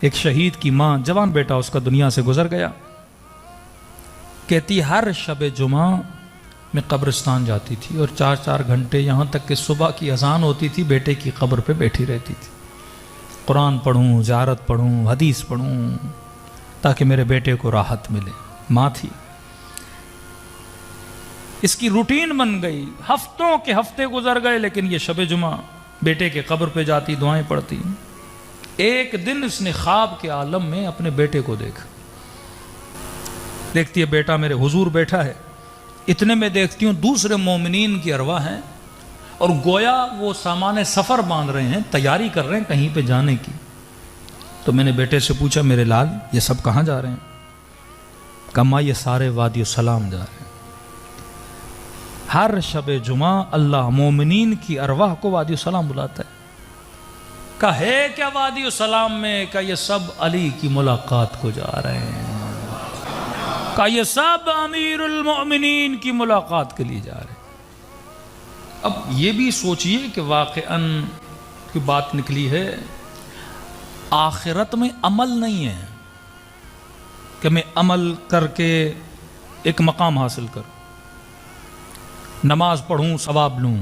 ایک شہید کی ماں، جوان بیٹا اس کا دنیا سے گزر گیا، کہتی ہر شب جمعہ میں قبرستان جاتی تھی اور 4 گھنٹے یہاں تک کہ صبح کی اذان ہوتی تھی بیٹے کی قبر پہ بیٹھی رہتی تھی، قرآن پڑھوں، زیارت پڑھوں، حدیث پڑھوں تاکہ میرے بیٹے کو راحت ملے۔ ماں تھی، اس کی روٹین بن گئی، ہفتوں کے ہفتے گزر گئے، لیکن یہ شب جمعہ بیٹے کے قبر پہ جاتی، دعائیں پڑھتی۔ ایک دن اس نے خواب کے عالم میں اپنے بیٹے کو دیکھا، دیکھتی ہے بیٹا میرے حضور بیٹھا ہے، اتنے میں دیکھتی ہوں دوسرے مومنین کی ارواح ہیں اور گویا وہ سامان سفر باندھ رہے ہیں، تیاری کر رہے ہیں کہیں پہ جانے کی۔ تو میں نے بیٹے سے پوچھا میرے لال یہ سب کہاں جا رہے ہیں؟ کہا ماں یہ سارے وادی السلام جا رہے ہیں۔ ہر شب جمعہ اللہ مومنین کی ارواح کو وادی السلام بلاتا ہے۔ کہا ہے کیا وادی السلام میں؟ کہا یہ سب علی کی ملاقات کو جا رہے ہیں، کہا یہ سب امیر المؤمنین کی ملاقات کے لیے جا رہے ہیں۔ اب یہ بھی سوچئے کہ واقعاً کی بات نکلی ہے، آخرت میں عمل نہیں ہے کہ میں عمل کر کے ایک مقام حاصل کروں، نماز پڑھوں ثواب لوں،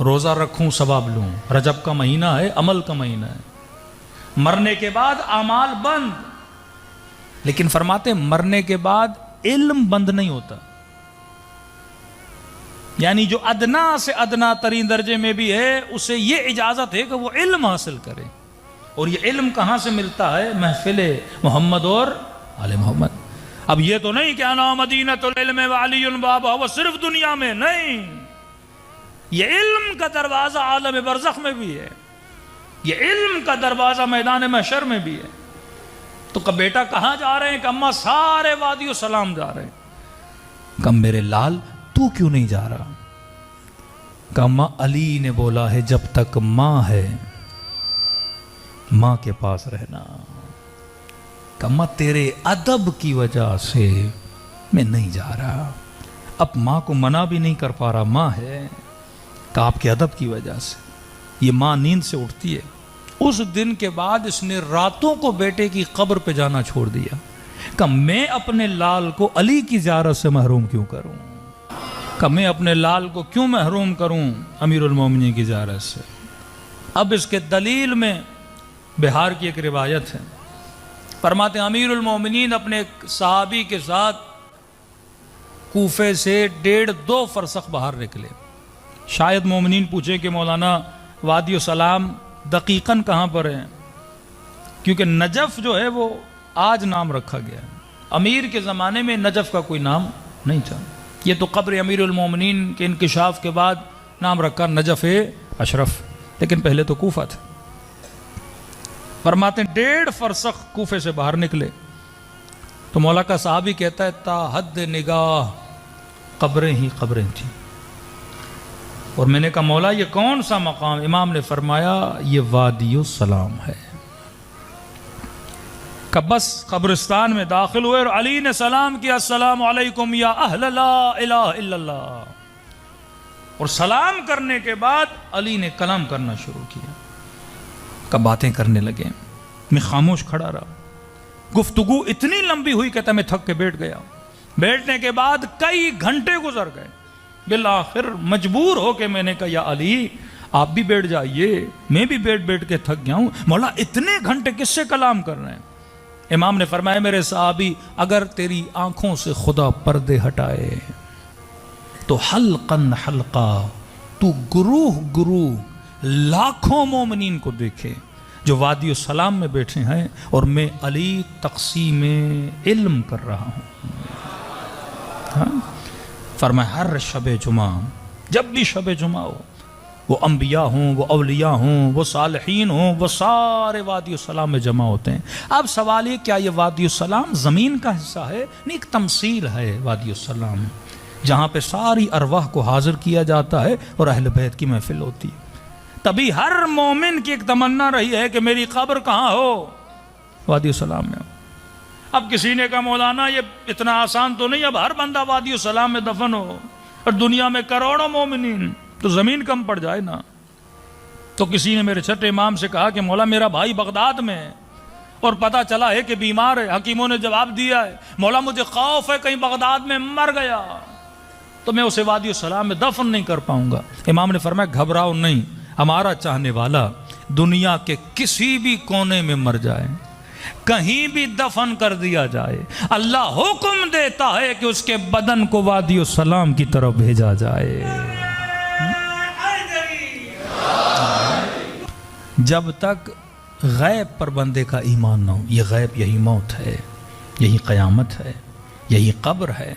روزہ رکھوں ثواب لوں۔ رجب کا مہینہ ہے، عمل کا مہینہ ہے، مرنے کے بعد اعمال بند، لیکن فرماتے ہیں مرنے کے بعد علم بند نہیں ہوتا، یعنی جو ادنا سے ادنا ترین درجے میں بھی ہے اسے یہ اجازت ہے کہ وہ علم حاصل کرے، اور یہ علم کہاں سے ملتا ہے؟ محفل محمد اور آل محمد۔ اب یہ تو نہیں کہ انا مدینۃ العلم وعلی بابا، وہ صرف دنیا میں نہیں، یہ علم کا دروازہ عالم برزخ میں بھی ہے، یہ علم کا دروازہ میدان محشر میں بھی ہے۔ تو کہ بیٹا کہاں جا رہے ہیں؟ کہ اماں سارے وادی السلام جا رہے ہیں۔ کہ میرے لال تو کیوں نہیں جا رہا؟ کہ اماں علی نے بولا ہے جب تک ماں ہے ماں کے پاس رہنا۔ کہ اماں تیرے ادب کی وجہ سے میں نہیں جا رہا، اب ماں کو منع بھی نہیں کر پا رہا، ماں ہے، کہ آپ کے ادب کی وجہ سے یہ ماں نیند سے اٹھتی ہے۔ اس دن کے بعد اس نے راتوں کو بیٹے کی قبر پہ جانا چھوڑ دیا، کہ میں اپنے لال کو علی کی زیارت سے محروم کیوں کروں، کہ میں اپنے لال کو کیوں محروم کروں امیر المومنین کی زیارت سے۔ اب اس کے دلیل میں بہار کی ایک روایت ہے، فرماتے ہیں امیر المومنین اپنے ایک صحابی کے ساتھ کوفے سے 1.5-2 فرسخ باہر نکلے۔ شاید مومنین پوچھیں کہ مولانا وادی السلام دقیقاً کہاں پر ہے، کیونکہ نجف جو ہے وہ آج نام رکھا گیا ہے، امیر کے زمانے میں نجف کا کوئی نام نہیں تھا، یہ تو قبر امیر المومنین کے انکشاف کے بعد نام رکھا نجف اشرف، لیکن پہلے تو کوفہ تھا۔ فرماتے ہیں 1.5 فرسخ کوفے سے باہر نکلے تو مولا کا صحابی کہتا ہے تا حد نگاہ قبریں ہی قبریں تھیں، اور میں نے کہا مولا یہ کون سا مقام؟ امام نے فرمایا یہ وادی السلام ہے۔ کہ بس قبرستان میں داخل ہوئے اور علی نے سلام کیا السلام علیکم یا اہل لا الہ الا اللہ، اور سلام کرنے کے بعد علی نے کلام کرنا شروع کیا، کہ باتیں کرنے لگے، میں خاموش کھڑا رہا، گفتگو اتنی لمبی ہوئی کہتا میں تھک کے بیٹھ گیا، بیٹھنے کے بعد کئی گھنٹے گزر گئے، بالآخر مجبور ہو کے میں نے کہا یا علی آپ بھی بیٹھ جائیے، میں بھی بیٹھ کے تھک گیا ہوں، مولا اتنے گھنٹے کس سے کلام کر رہے ہیں؟ امام نے فرمایا میرے صحابی اگر تیری آنکھوں سے خدا پردے ہٹائے تو حلقاً حلقہ تو گروہ گروہ لاکھوں مومنین کو دیکھے جو وادی السلام میں بیٹھے ہیں اور میں علی تقسیم علم کر رہا ہوں۔ ہاں فرمایا ہر شب جمعہ، جب بھی شب جمعہ ہو، وہ انبیاء ہوں، وہ اولیاء ہوں، وہ صالحین ہوں، وہ سارے وادی السلام میں جمع ہوتے ہیں۔ اب سوال یہ کیا یہ وادی السلام زمین کا حصہ ہے؟ نہیں، ایک تمثیل ہے وادی السلام، جہاں پہ ساری ارواح کو حاضر کیا جاتا ہے اور اہل بیت کی محفل ہوتی ہے۔ تبھی ہر مومن کی ایک تمنا رہی ہے کہ میری قبر کہاں ہو؟ وادی السلام میں ہو۔ اب کسی نے کہا مولانا یہ اتنا آسان تو نہیں، اب ہر بندہ وادی السلام میں دفن ہو اور دنیا میں کروڑوں مومنین، تو زمین کم پڑ جائے نا۔ تو کسی نے میرے چھٹے امام سے کہا کہ مولا میرا بھائی بغداد میں ہے اور پتہ چلا ہے کہ بیمار ہے. حکیموں نے جواب دیا ہے مولا مجھے خوف ہے کہیں بغداد میں مر گیا تو میں اسے وادی السلام میں دفن نہیں کر پاؤں گا. امام نے فرمایا گھبراؤ نہیں، ہمارا چاہنے والا دنیا کے کسی بھی کونے میں مر جائے، کہیں بھی دفن کر دیا جائے، اللہ حکم دیتا ہے کہ اس کے بدن کو وادی السلام کی طرف بھیجا جائے. جب تک غیب پر بندے کا ایمان نہ ہو، یہ غیب یہی موت ہے، یہی قیامت ہے، یہی قبر ہے.